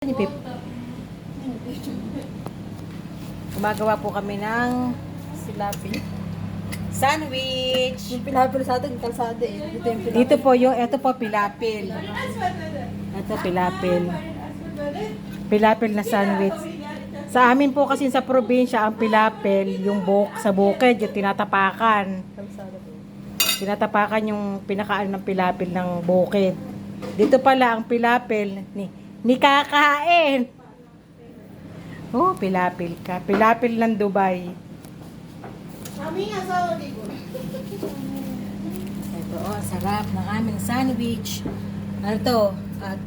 Ni Pip. Gumagawa po kami ng Silapi. sandwich. Yung pinapil sa atin, kalsada eh. Dito yung pinapil. Dito po yung, ito po pilapil. Ito pilapil. Pilapil na sandwich. Sa amin po kasi sa probinsya, ang pilapil, yung sa bukid, yung tinatapakan. Kalsada po. Tinatapakan yung pinakaano ng pilapil ng bukid. Dito pala ang pilapil, ni kakain. Oh, pilapil ka. Pilapil ng Dubai. Kami nga sa Oligo. Ito, oh, sarap ng aming sandwich. Ano to?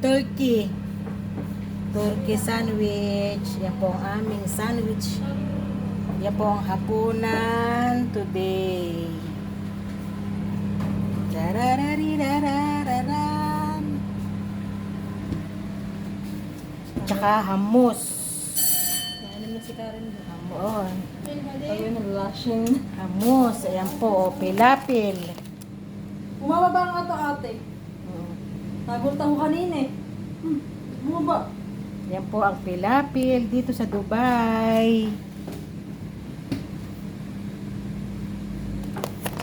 Turkey. Turkey sandwich. Yan po ang aming sandwich. Yan po ang hapunan today. Tarararidarararan. Tsaka hummus. Ano na si Karen doon? Hamon. Tayo na blushing. Hummus. Ayan po, oh, pilapil. Bumababa nga to ate. Nagulta ko kanina eh. Bumaba. Yan po ang pilapil dito sa Dubai.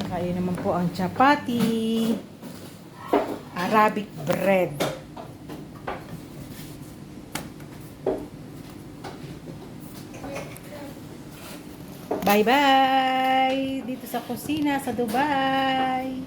Saka yun naman po ang chapati. Arabic bread. Bye-bye! Dito sa kusina sa Dubai.